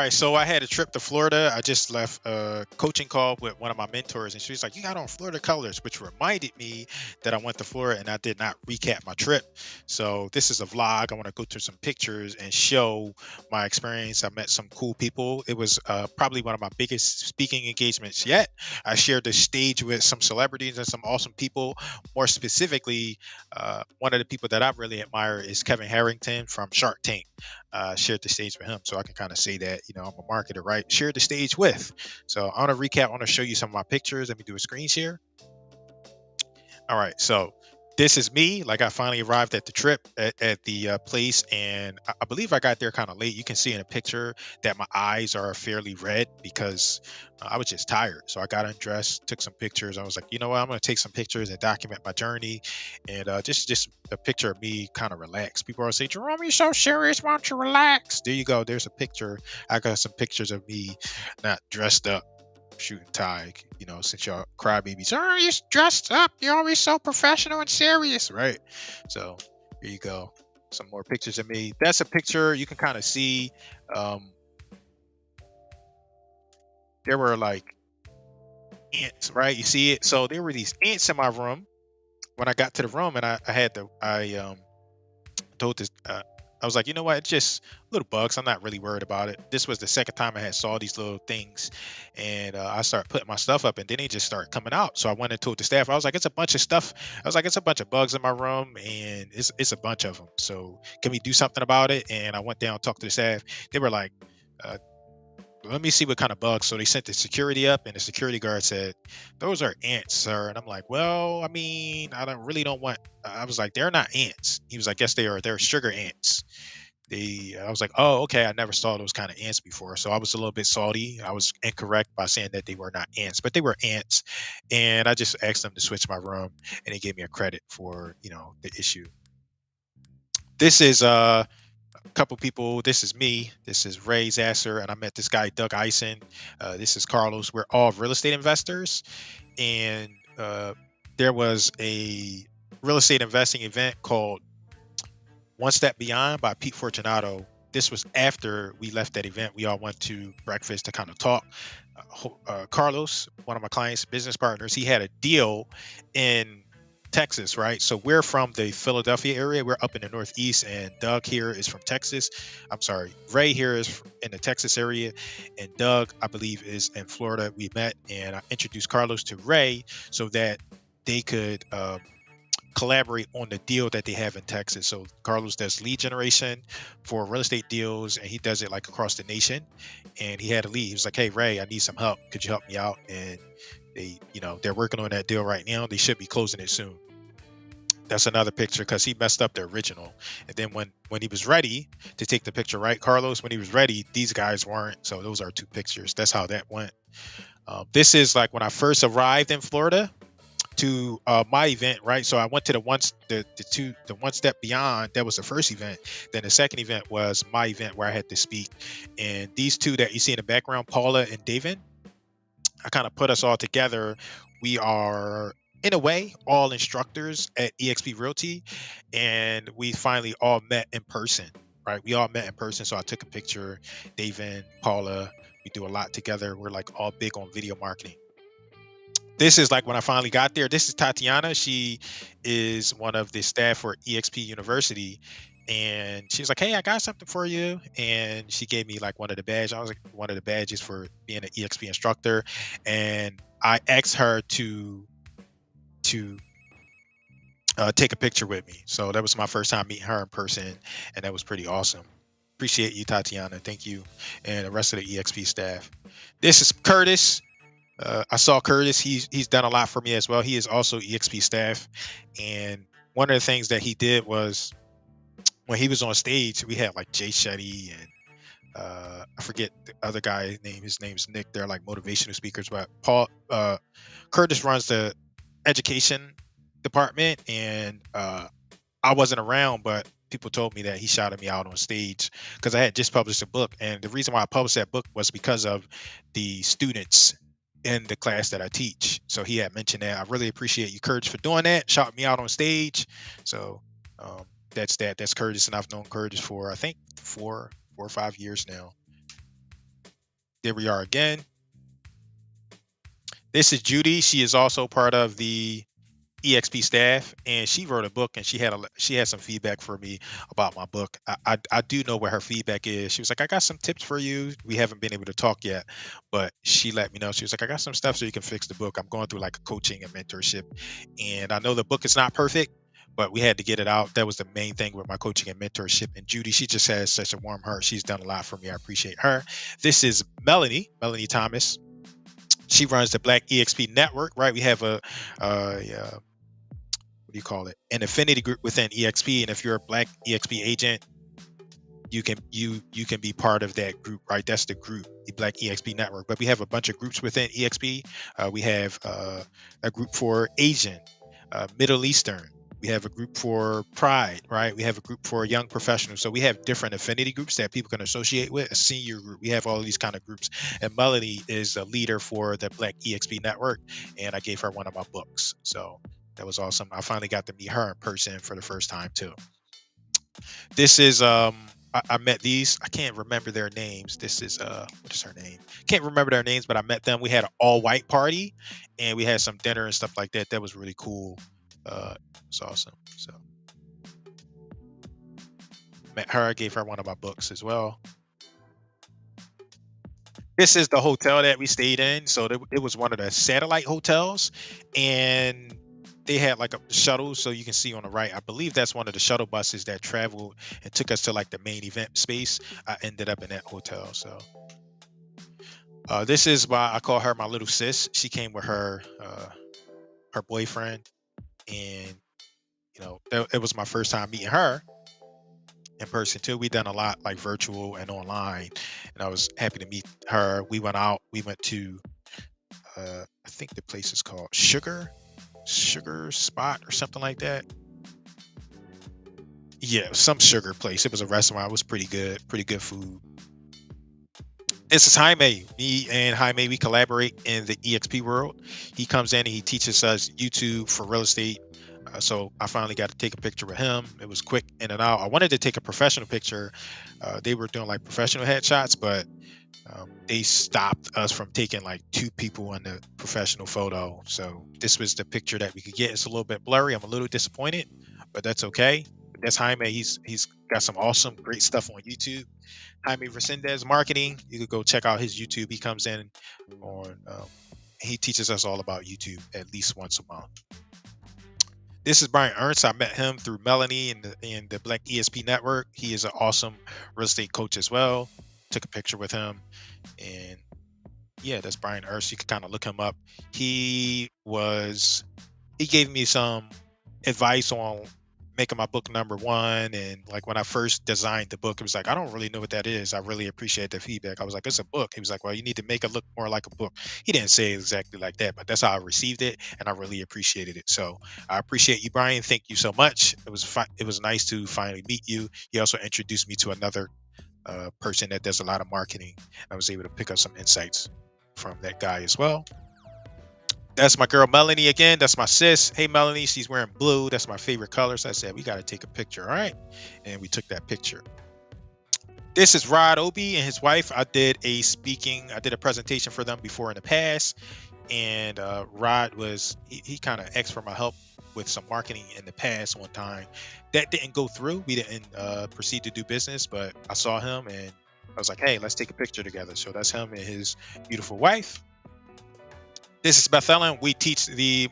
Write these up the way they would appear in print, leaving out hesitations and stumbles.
right, so I had a trip to Florida. I just left a coaching call with one of my mentors, and she was like, "You got on Florida colors," which reminded me that I went to Florida and I did not recap my trip. So this is a vlog. I want to go through some pictures and show my experience. I met some cool people. It was probably one of my biggest speaking engagements yet. I shared the stage with some celebrities and some awesome people. More specifically, one of the people that I really admire is Kevin Harrington from Shark Tank. Shared the stage with him, so I can kind of say that I'm a marketer, right? Shared the stage with. So I want to recap. I want to show you some of my pictures. Let me do a screen share. All right, so this is me. Like I finally arrived at the trip at the place, and I believe I got there kind of late. You can see in a picture that my eyes are fairly red because I was just tired. So I got undressed, took some pictures. I was like, you know what, I'm gonna take some pictures and document my journey, and just a picture of me kind of relaxed. People always say, Jerome, you're so serious. Why don't you relax? There you go. There's a picture. I got some pictures of me not dressed up shooting tag, since y'all crybabies are always dressed up, you're always so professional and serious, right? So here you go. Some more pictures of me. That's a picture you can kind of see. Um, there were like ants, right? You see it? So there were these ants in my room when I got to the room, and I had to, I told this, I was like, you know what? It's just little bugs. I'm not really worried about it. This was the second time I had saw these little things, and I started putting my stuff up, and then they just started coming out. So I went and told the staff. I was like, it's a bunch of stuff. I was like, it's a bunch of bugs in my room, and it's a bunch of them. So can we do something about it? And I went down, talked to the staff. They were like, uh, let me see what kind of bugs. So they sent the security up, and the security guard said, "Those are ants, sir." And I'm like, "Well, I mean, I don't really don't want." I was like, "They're not ants." He was like, "Yes, they are. They're sugar ants." I was like, "Oh, okay. I never saw those kind of ants before." So I was a little bit salty. I was incorrect by saying that they were not ants, but they were ants. And I just asked them to switch my room, and they gave me a credit for the issue. This is a couple people. This is me. This is Ray Zasser, and I met this guy Doug Eisen. This is Carlos. We're all real estate investors, and there was a real estate investing event called One Step Beyond by Pete Fortunato. This was after we left that event. We all went to breakfast to kind of talk. Carlos, one of my clients, business partners, he had a deal in Texas, right? So we're from the Philadelphia area. We're up in the Northeast, and Doug here is from Texas. I'm sorry, Ray here is in the Texas area, and Doug, I believe, is in Florida. We met, and I introduced Carlos to Ray so that they could collaborate on the deal that they have in Texas. So Carlos does lead generation for real estate deals, and he does it like across the nation. And he had a lead. He was like, "Hey Ray, I need some help. Could you help me out?" And they're working on that deal right now. They should be closing it soon. That's another picture because he messed up the original. And then when he was ready to take the picture, right, Carlos, when he was ready, these guys weren't. So those are two pictures. That's how that went. This is like when I first arrived in Florida to my event, right? So I went to the one step beyond. That was the first event. Then the second event was my event where I had to speak. And these two that you see in the background, Paula and David, I kind of put us all together. We are, in a way, all instructors at EXP Realty, and we finally all met in person. Right, we all met in person. So I took a picture. David, Paula, we do a lot together. We're like all big on video marketing. This is like when I finally got there. This is Tatiana. She is one of the staff for EXP University. And she was like, "Hey, I got something for you." And she gave me like one of the badges. I was like, one of the badges for being an EXP instructor. And I asked her to take a picture with me. So that was my first time meeting her in person. And that was pretty awesome. Appreciate you, Tatiana. Thank you. And the rest of the EXP staff. This is Curtis. I saw Curtis. He's done a lot for me as well. He is also EXP staff, and one of the things that he did was when he was on stage, we had like Jay Shetty and I forget the other guy's name. His name's Nick. They're like motivational speakers, but Curtis runs the education department, and I wasn't around, but people told me that he shouted me out on stage because I had just published a book. And the reason why I published that book was because of the students in the class that I teach. So he had mentioned that. I really appreciate you, Curtis, for doing that, shouting me out on stage. So that's that. That's Curtis, and I've known Curtis for I think four or 5 years now. There we are again. This is Judy. She is also part of the EXP staff, and she wrote a book, and she had some feedback for me about my book. I do know what her feedback is. She was like, I got some tips for you. We haven't been able to talk yet, but she let me know. She was like, I got some stuff so you can fix the book. I'm going through like a coaching and mentorship, and I know the book is not perfect, but we had to get it out. That was the main thing with my coaching and mentorship. And Judy, she just has such a warm heart. She's done a lot for me. I appreciate her. This is Melanie Thomas. She runs the Black EXP network, right? We have what do you call it, an affinity group within EXP, and if you're a Black EXP agent, you can be part of that group, right? That's the group, the Black EXP network. But we have a bunch of groups within EXP. We have a group for Asian, Middle Eastern. We have a group for Pride, right? We have a group for young professionals. So we have different affinity groups that people can associate with. A senior group. We have all of these kind of groups. And Melanie is a leader for the Black EXP network, and I gave her one of my books. So that was awesome. I finally got to meet her in person for the first time too. This is I met these. I can't remember their names. This is what is her name? Can't remember their names, but I met them. We had an all white party, and we had some dinner and stuff like that. That was really cool. It's awesome. So met her. I gave her one of my books as well. This is the hotel that we stayed in. So it was one of the satellite hotels, and they had like a shuttle. So you can see on the right, I believe that's one of the shuttle buses that traveled and took us to like the main event space. I ended up in that hotel. So this is why I call her my little sis. She came with her boyfriend, and it was my first time meeting her in person too. We done a lot like virtual and online, and I was happy to meet her. We went out. We went to I think the place is called Sugar Spot or something like that. Yeah, some sugar place. It was a restaurant. It was pretty good food. This is Jaime. Me and Jaime, we collaborate in the EXP world. He comes in and he teaches us YouTube for real estate. So I finally got to take a picture with him. It was quick in and out. I wanted to take a professional picture. They were doing like professional headshots, but they stopped us from taking like two people in the professional photo. So this was the picture that we could get. It's a little bit blurry. I'm a little disappointed, but that's okay. That's Jaime. He's got some awesome, great stuff on YouTube. Jaime Resendez Marketing. You could go check out his YouTube. He comes in on. He teaches us all about YouTube at least once a month. This is Brian Ernst. I met him through Melanie and the Black ESP network. He is an awesome real estate coach as well. Took a picture with him, and yeah, that's Brian Ernst. You can kind of look him up. He gave me some advice on making my book number one, and like when I first designed the book, it was like, I don't really know what that is. I really appreciate the feedback. I was like, it's a book. He was like, well, you need to make it look more like a book. He didn't say it exactly like that, but that's how I received it, and I really appreciated it. So I appreciate you, Brian. Thank you so much. It was nice to finally meet you. He also introduced me to another person that does a lot of marketing. I was able to pick up some insights from that guy as well. That's my girl Melanie again. That's my sis. Hey Melanie, she's wearing blue. That's my favorite color. So I said, we got to take a picture. All right. And we took that picture. This is Rod Obi and his wife. I did a presentation for them before in the past. And Rod he kind of asked for my help with some marketing in the past one time. That didn't go through. We didn't proceed to do business, but I saw him and I was like, hey, let's take a picture together. So that's him and his beautiful wife. This is Beth Ellen. We teach the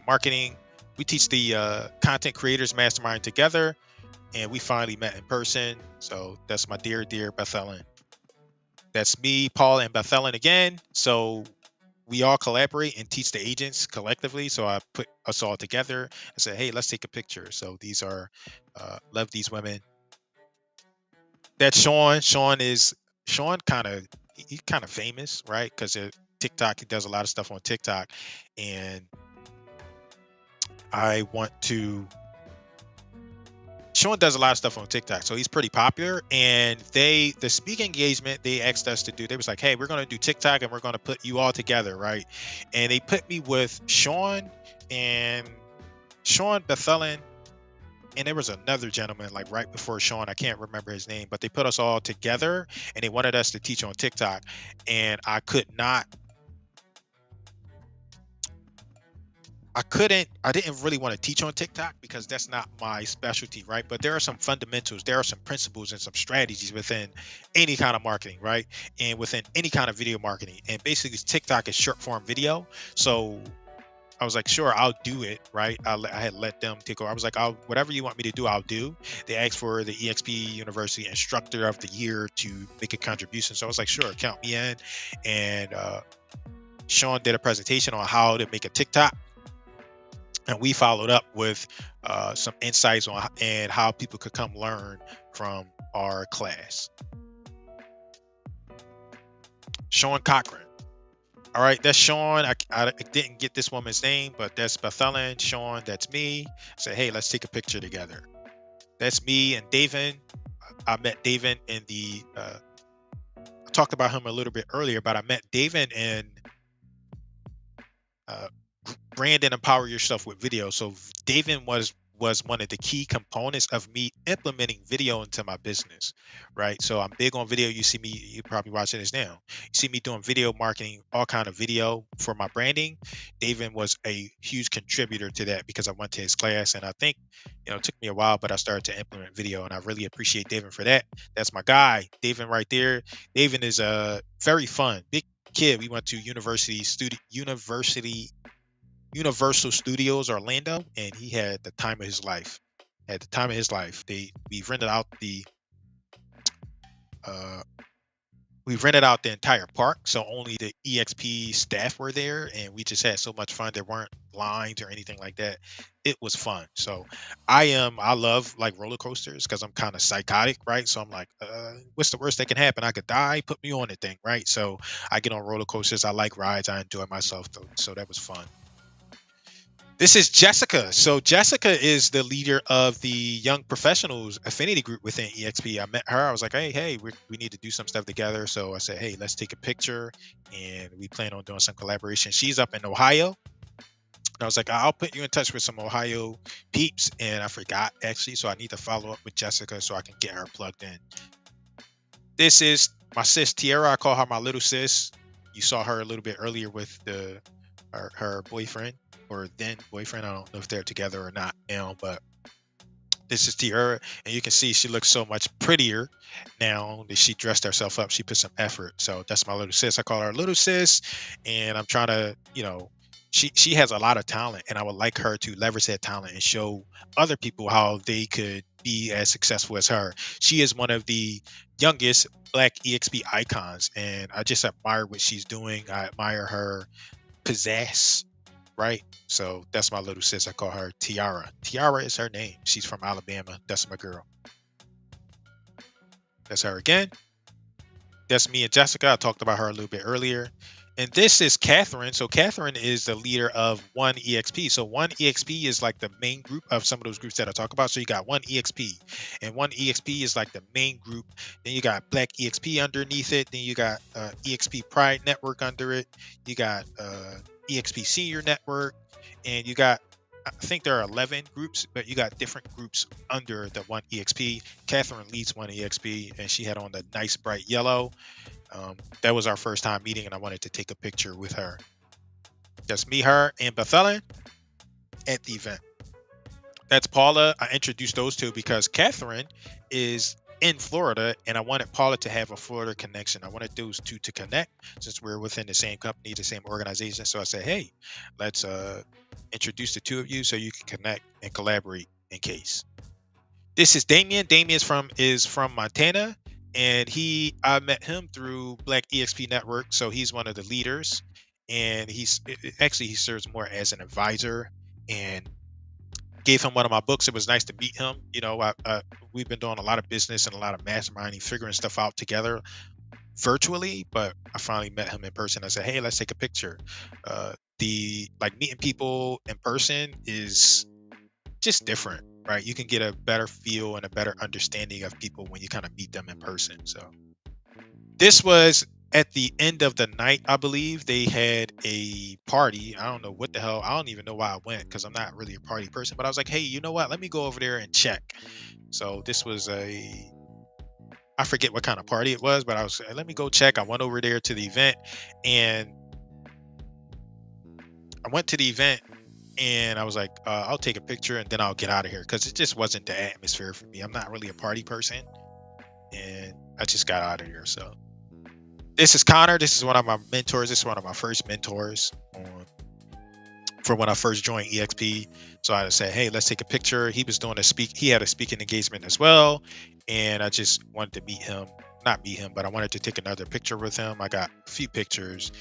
content creators mastermind together, and we finally met in person. So that's my dear Beth Ellen. That's me, Paul, and Beth Ellen again. So we all collaborate and teach the agents collectively. So I put us all together and said, hey, let's take a picture. So these are, love these women. That's Sean. He's kind of famous, right? Because TikTok, he does a lot of stuff on TikTok, and Sean does a lot of stuff on TikTok, so he's pretty popular. And the speaking engagement they asked us to do, they was like, hey, we're going to do TikTok and we're going to put you all together, right? And they put me with Sean, Beth Ellen, and there was another gentleman like right before Sean. I can't remember his name, but they put us all together and they wanted us to teach on TikTok, and I didn't really want to teach on TikTok because that's not my specialty, right? But there are some fundamentals, there are some principles and some strategies within any kind of marketing, right? And within any kind of video marketing. And basically TikTok is short form video. So I was like, sure, I'll do it, right? I had let them take over. I was like, I'll whatever you want me to do, I'll do. They asked for the EXP University Instructor of the Year to make a contribution. So I was like, sure, count me in. And Sean did a presentation on how to make a TikTok, and we followed up with some insights on and how people could come learn from our class. Sean Cochran. All right, that's Sean. I didn't get this woman's name, but that's Bethellen. Sean, that's me. I said, hey, let's take a picture together. That's me and David. I met David in the. I talked about him a little bit earlier, but I met David in uh, brand and empower yourself with video. So David was one of the key components of me implementing video into my business, right? So I'm big on video. You probably watching this now. You see me doing video marketing, all kind of video for my branding. David was a huge contributor to that because I went to his class, and I think, it took me a while, but I started to implement video, and I really appreciate David for that. That's my guy, David right there. David is very fun, big kid. We went to Universal Studios Orlando, and he had the time of his life. At the time of his life, uh, we rented out the entire park, so only the EXP staff were there, and we just had so much fun. There weren't lines or anything like that. It was fun. So I love like roller coasters because I'm kind of psychotic, right? So I'm like, what's the worst that can happen? I could die. Put me on the thing, right? So I get on roller coasters. I like rides. I enjoy myself, though. So that was fun. This is Jessica. So Jessica is the leader of the Young Professionals Affinity Group within EXP. I met her. I was like, hey, we need to do some stuff together. So I said, hey, let's take a picture, and we plan on doing some collaboration. She's up in Ohio. And I was like, I'll put you in touch with some Ohio peeps, and I forgot actually, so I need to follow up with Jessica so I can get her plugged in. This is my sis Tiara. I call her my little sis. You saw her a little bit earlier with her boyfriend, or then boyfriend. I don't know if they're together or not now, but this is Tiara, and you can see she looks so much prettier now that she dressed herself up. She put some effort. So that's my little sis. I call her little sis, and I'm trying to, she has a lot of talent, and I would like her to leverage that talent and show other people how they could be as successful as her. She is one of the youngest Black EXP icons, and I just admire what she's doing. I admire her pizzazz, right? So that's my little sis. I call her Tiara. Tiara is her name. She's from Alabama. That's my girl. That's her again. That's me and Jessica. I talked about her a little bit earlier. And this is Catherine. So Catherine is the leader of One EXP. So One EXP is like the main group of some of those groups that I talk about. So you got One EXP, and One EXP is like the main group. Then you got Black EXP underneath it. Then you got EXP Pride Network under it. You got EXP Senior Network, and you got, I think there are 11 groups, but you got different groups under the One EXP. Catherine leads One EXP, and she had on the nice bright yellow. That was our first time meeting, and I wanted to take a picture with her. That's me, her, and Bethellen at the event. That's Paula. I introduced those two because Catherine is in Florida, and I wanted Paula to have a Florida connection. I wanted those two to connect since we're within the same company, the same organization. So I said, hey, let's introduce the two of you so you can connect and collaborate in case. This is Damien. Damien is from Montana, and I met him through Black EXP Network. So he's one of the leaders, and he serves more as an advisor, and gave him one of my books. It was nice to meet him. We've been doing a lot of business and a lot of masterminding, figuring stuff out together virtually, but I finally met him in person. I said, hey, let's take a picture. Meeting people in person is just different, right? You can get a better feel and a better understanding of people when you kind of meet them in person. So this was at the end of the night, I believe they had a party. I don't know what the hell. I don't even know why I went because I'm not really a party person. But I was like, hey, you know what? Let me go over there and check. So this was I forget what kind of party it was, but I was let me go check. I went over there to the event, and I went to the event, and I was like, I'll take a picture and then I'll get out of here because it just wasn't the atmosphere for me. I'm not really a party person, and I just got out of here. So this is Connor. This is one of my mentors. This is one of my first mentors for when I first joined EXP. So I said, hey, let's take a picture. He was doing he had a speaking engagement as well. And I just wanted to meet him, not meet him, but I wanted to take another picture with him. I got a few pictures,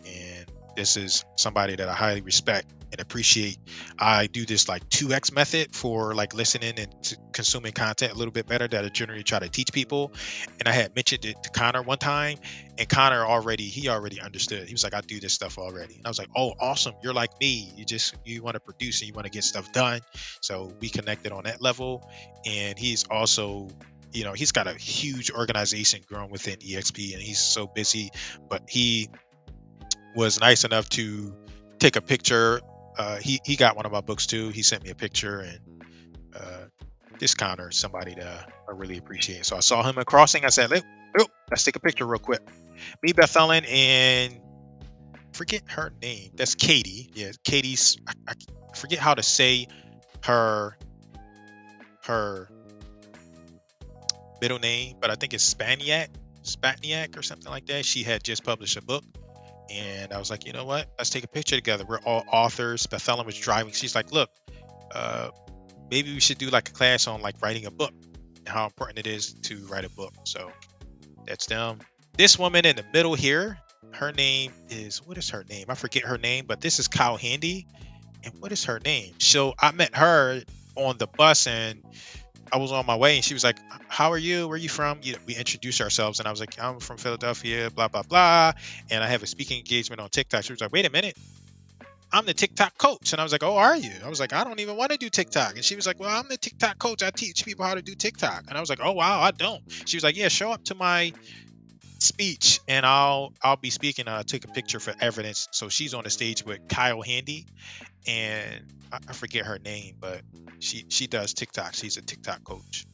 and this is somebody that I highly respect and appreciate. I do this like 2x method for like listening and consuming content a little bit better that I generally try to teach people. And I had mentioned it to Connor one time, and Connor he already understood. He was like, I do this stuff already. And I was like, oh, awesome. You're like me. You want to produce and you want to get stuff done. So we connected on that level. And he's also, he's got a huge organization growing within EXP, and he's so busy, but he was nice enough to take a picture. He got one of my books too. He sent me a picture, and this Connor is somebody that I really appreciate. So I saw him in crossing. I said, let's take a picture real quick. Me, Beth Ellen, and forget her name. That's Katie. Yeah, Katie's. I forget how to say her middle name, but I think it's Spatniak or something like that. She had just published a book, and I was like, you know what? Let's take a picture together. We're all authors. Beth Ellen was driving. She's like, look, maybe we should do like a class on like writing a book and how important it is to write a book. So that's them. This woman in the middle here, her name is, what is her name? I forget her name, but this is Kyle Handy. And what is her name? So I met her on the bus, and I was on my way, and she was like, how are you? Where are you from? We introduced ourselves, and I was like, I'm from Philadelphia, blah, blah, blah. And I have a speaking engagement on TikTok. She was like, wait a minute. I'm the TikTok coach. And I was like, oh, are you? I was like, I don't even want to do TikTok. And she was like, well, I'm the TikTok coach. I teach people how to do TikTok. And I was like, oh, wow, I don't. She was like, yeah, show up to my speech and I'll be speaking. I'll take a picture for evidence. So she's on the stage with Kyle Handy, and I forget her name, but she does TikTok. She's a TikTok coach.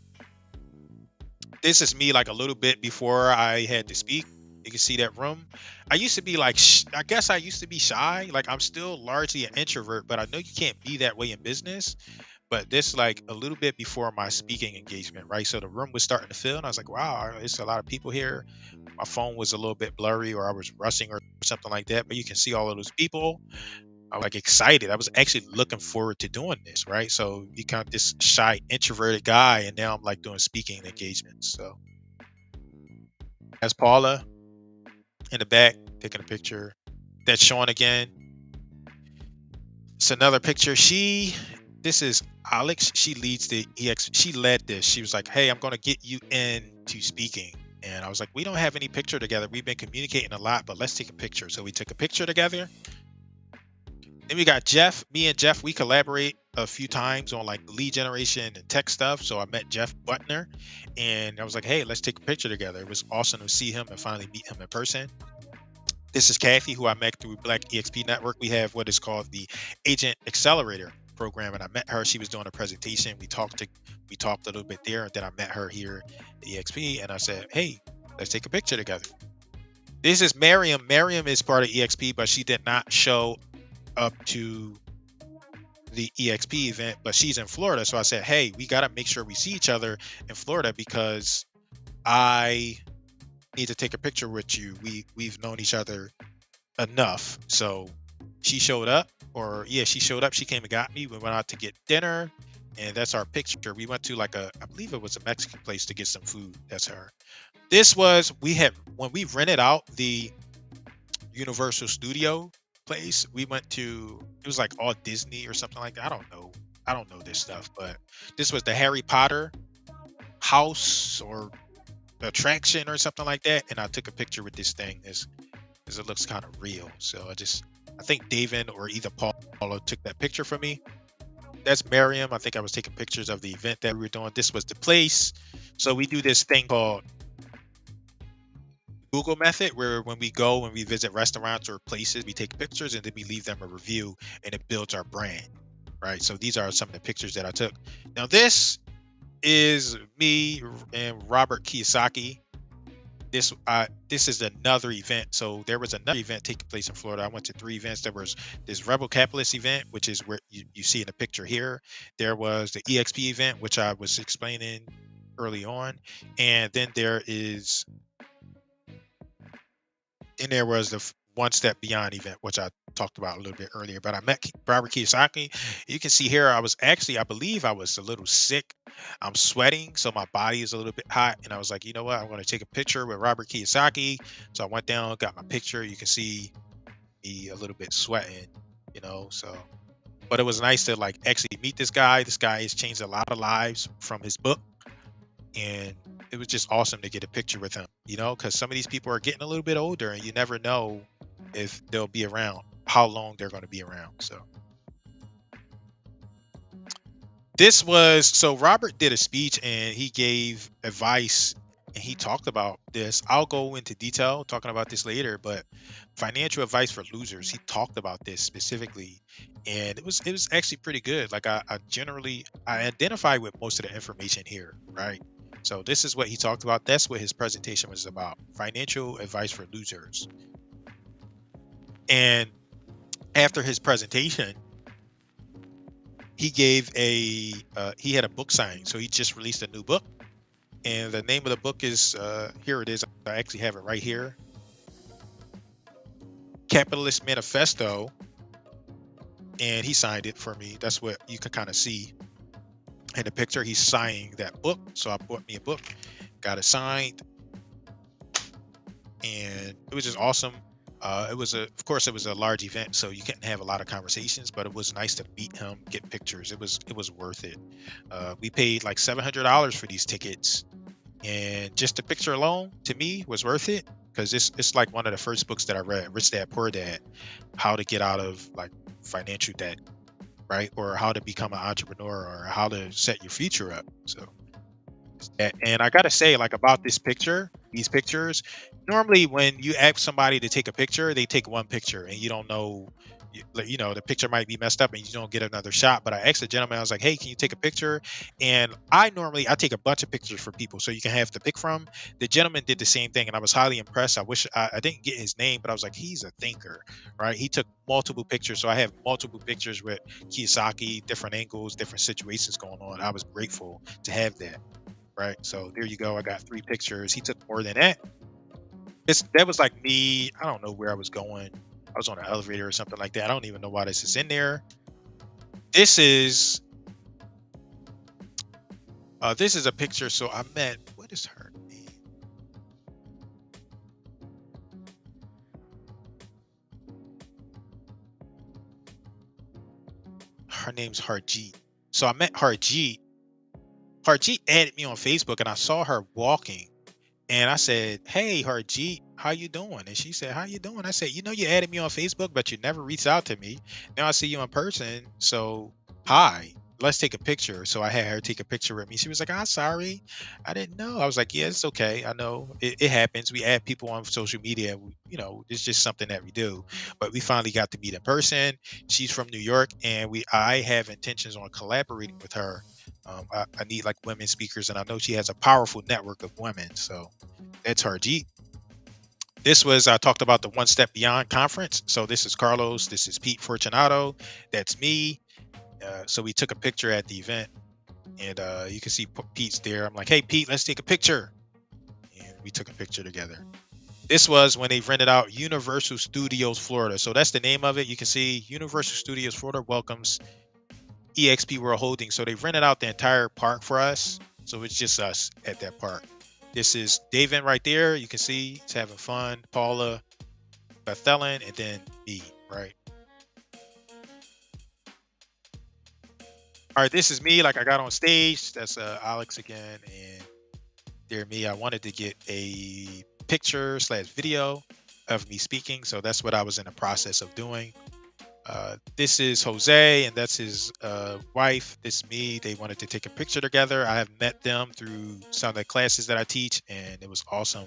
This is me like a little bit before I had to speak. You can see that room. I used to be like, I guess I used to be shy. Like I'm still largely an introvert, but I know you can't be that way in business. But this like a little bit before my speaking engagement, right? So the room was starting to fill, and I was like, wow, it's a lot of people here. My phone was a little bit blurry, or I was rushing or something like that. But you can see all of those people. I'm like excited. I was actually looking forward to doing this, right? So you kind of this shy, introverted guy, and now I'm like doing speaking engagements. So that's Paula in the back taking a picture. That's Sean again. It's another picture. This is Alex. She leads the EX. She led this. She was like, hey, I'm going to get you into speaking. And I was like, we don't have any picture together. We've been communicating a lot, but let's take a picture. So we took a picture together. Then we got Jeff. Me and Jeff, we collaborate a few times on like lead generation and tech stuff. So I met Jeff Butner, and I was like, hey, let's take a picture together. It was awesome to see him and finally meet him in person. This is Kathy, who I met through Black EXP Network. We have what is called the Agent Accelerator program, and I met her. She was doing a presentation. We talked a little bit there, and then I met her here at EXP, and I said, hey, let's take a picture together. This is Miriam. Miriam is part of EXP, but she did not show up to the EXP event, but she's in Florida. So I said, hey, we got to make sure we see each other in Florida because I need to take a picture with you. We've known each other enough. So she showed up, she showed up. She came and got me. We went out to get dinner, and that's our picture. We went to like I believe it was a Mexican place to get some food. That's her. This was, when we rented out the Universal Studio place, we went to, it was like all Disney or something like that. I don't know this stuff, but this was the Harry Potter house or attraction or something like that, and I took a picture with this thing as it looks kind of real. So I think David or either Paula took that picture for me. That's Miriam. I think I was taking pictures of the event that we were doing. This was the place. So we do this thing called Google method, where when we visit restaurants or places, we take pictures and then we leave them a review, and it builds our brand, right? So these are some of the pictures that I took. Now this is me and Robert Kiyosaki. This is another event. So there was another event taking place in Florida. I went to three events. There was this Rebel Capitalist event, which is where you see in the picture here. There was the EXP event, which I was explaining early on, and there was the One Step Beyond event, which I talked about a little bit earlier. But I met Robert Kiyosaki. You can see here, I believe I was a little sick. I'm sweating, so my body is a little bit hot. And I was like, you know what? I'm going to take a picture with Robert Kiyosaki. So I went down, got my picture. You can see me a little bit sweating, so. But it was nice to like actually meet this guy. This guy has changed a lot of lives from his book, and it was just awesome to get a picture with him, because some of these people are getting a little bit older, and you never know if they'll be around, how long they're going to be around. So Robert did a speech and he gave advice, and he talked about this. I'll go into detail talking about this later, but financial advice for losers. He talked about this specifically, and it was actually pretty good. Like I identify with most of the information here, right? So this is what he talked about. That's what his presentation was about. Financial advice for losers. And after his presentation, he had a book signing. So he just released a new book, and the name of the book is here it is. I actually have it right here. Capitalist Manifesto, and he signed it for me. That's what you can kind of see in the picture. He's signing that book. So I bought me a book, got it signed, and it was just awesome. Of course, it was a large event, so you couldn't have a lot of conversations, but it was nice to meet him, get pictures. It was worth it. We paid like $700 for these tickets, and just the picture alone to me was worth it, because it's like one of the first books that I read, Rich Dad Poor Dad, how to get out of like financial debt, right, or how to become an entrepreneur, or how to set your future up. So and I gotta say, like about these pictures, normally when you ask somebody to take a picture, they take one picture, and you don't know, the picture might be messed up and you don't get another shot. But I asked the gentleman, I was like, hey, can you take a picture? And I take a bunch of pictures for people, so you can have to pick from. The gentleman did the same thing, and I was highly impressed. I wish I didn't get his name, but I was like, he's a thinker, right? He took multiple pictures, so I have multiple pictures with Kiyosaki, different angles, different situations going on. I was grateful to have that. Right. So there you go. I got three pictures. He took more than that. That was like me. I don't know where I was going. I was on an elevator or something like that. I don't even know why this is in there. This is a picture. So I met, what is her name? Her name's Harjeet. So I met Harjeet. Harjeet added me on Facebook, and I saw her walking. And I said, hey, Harjeet, how you doing? And she said, how you doing? I said, you added me on Facebook, but you never reached out to me. Now I see you in person. So, hi, let's take a picture. So I had her take a picture with me. She was like, I'm sorry. I didn't know. I was like, yeah, it's okay. I know it happens. We add people on social media. It's just something that we do. But we finally got to meet in person. She's from New York, and I have intentions on collaborating with her. I need like women speakers, and I know she has a powerful network of women. So that's Harjeet. I talked about the One Step Beyond conference. So this is Carlos. This is Pete Fortunato. That's me. So we took a picture at the event, and you can see Pete's there. I'm like, hey, Pete, let's take a picture. And we took a picture together. This was when they rented out Universal Studios Florida. So that's the name of it. You can see Universal Studios Florida welcomes EXP World Holdings. So they rented out the entire park for us. So it's just us at that park. This is David right there. You can see he's having fun. Paula, Bethelen, and then me, right? All right, this is me. Like I got on stage. That's Alex again, and there me. I wanted to get a picture slash video of me speaking, so that's what I was in the process of doing. This is Jose, and that's his wife. This is me. They wanted to take a picture together. I have met them through some of the classes that I teach, and it was awesome.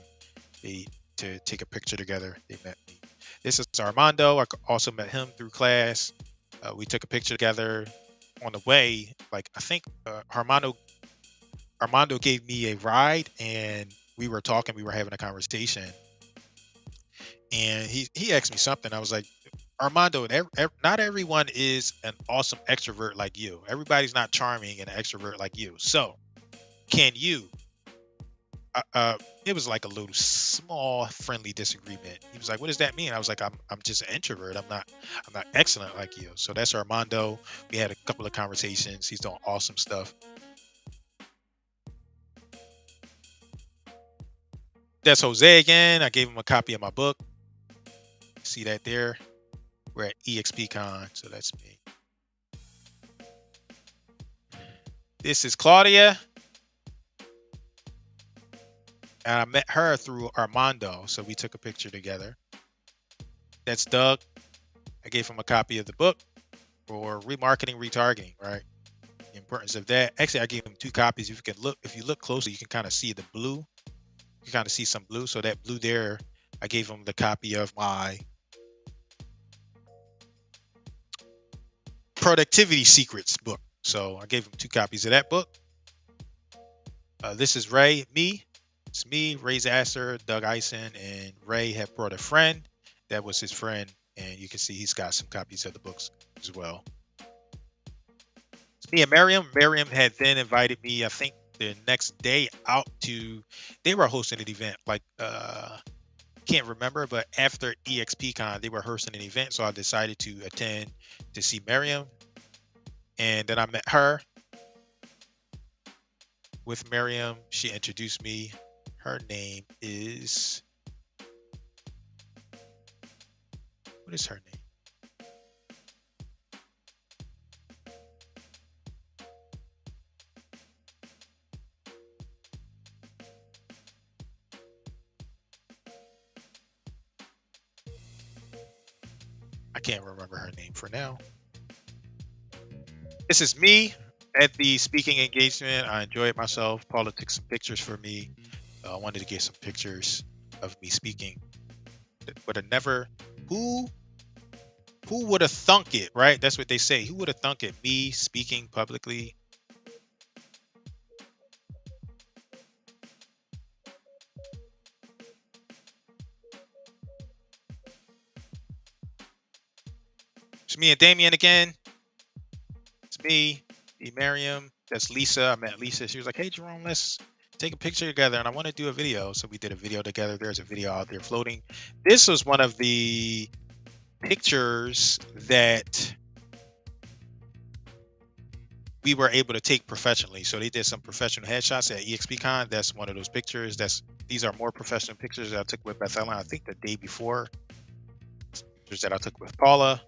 They to take a picture together. They met me. This is Armando. I also met him through class. We took a picture together on the way. Like I think Armando gave me a ride, and we were talking. We were having a conversation, and he asked me something. I was like, Armando, not everyone is an awesome extrovert like you. Everybody's not charming and an extrovert like you. So, can you? Uh, uh, it was like a little small friendly disagreement. He was like, "What does that mean?" I was like, "I'm just an introvert. I'm not excellent like you." So that's Armando. We had a couple of conversations. He's doing awesome stuff. That's Jose again. I gave him a copy of my book. See that there? We're at EXPCon, so that's me. This is Claudia, and I met her through Armando, so we took a picture together. That's Doug. I gave him a copy of the book for remarketing, retargeting, right? The importance of that. Actually, I gave him two copies. If you look closely, you can kind of see the blue. You kind of see some blue. So that blue there, I gave him the copy of my productivity secrets book. So I gave him two copies of that book. This is Ray, me. It's me, Ray Zasser, Doug Eisen, and Ray had brought a friend. That was his friend, and you can see he's got some copies of the books as well. It's me and Miriam. Miriam had then invited me, I think, the next day out to. They were hosting an event, like can't remember, but after EXPCon, they were hosting an event, so I decided to attend to see Miriam, and then I met her. With Miriam, she introduced me. Her name is, what is her name? I can't remember her name for now. This is me at the speaking engagement. I enjoyed myself. Paula took some pictures for me. I wanted to get some pictures of me speaking. But I never, who would have thunk it, right? That's what they say. Who would have thunk it? Me speaking publicly. It's me and Damien again. It's me, Miriam. That's Lisa. I met Lisa. She was like, "Hey, Jerome, let's take a picture together." And I want to do a video. So we did a video together. There's a video out there floating. This was one of the pictures that we were able to take professionally. So they did some professional headshots at EXPCon. That's one of those pictures. These are more professional pictures that I took with Beth Ellen, I think the day before. Pictures that I took with Paula.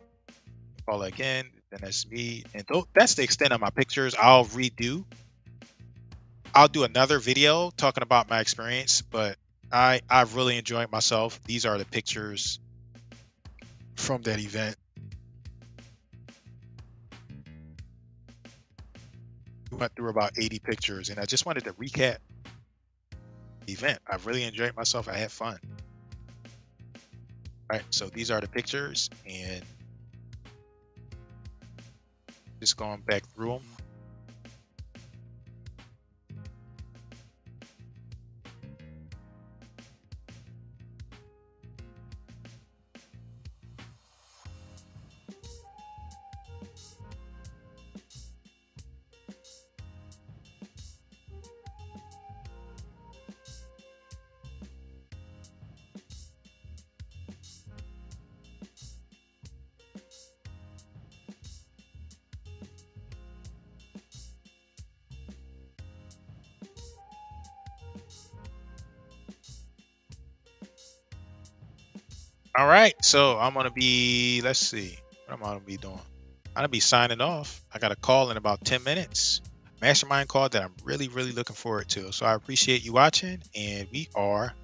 Paula again. Then that's me. And that's the extent of my pictures. I'll do another video talking about my experience, but I've really enjoyed myself. These are the pictures from that event. We went through about 80 pictures, and I just wanted to recap the event. I really enjoyed myself. I had fun. All right, so these are the pictures, and just going back through them. All right, so I'm gonna be. Let's see, what am I gonna be doing? I'm gonna be signing off. I got a call in about 10 minutes. Mastermind call that I'm really, really looking forward to. So I appreciate you watching, and we are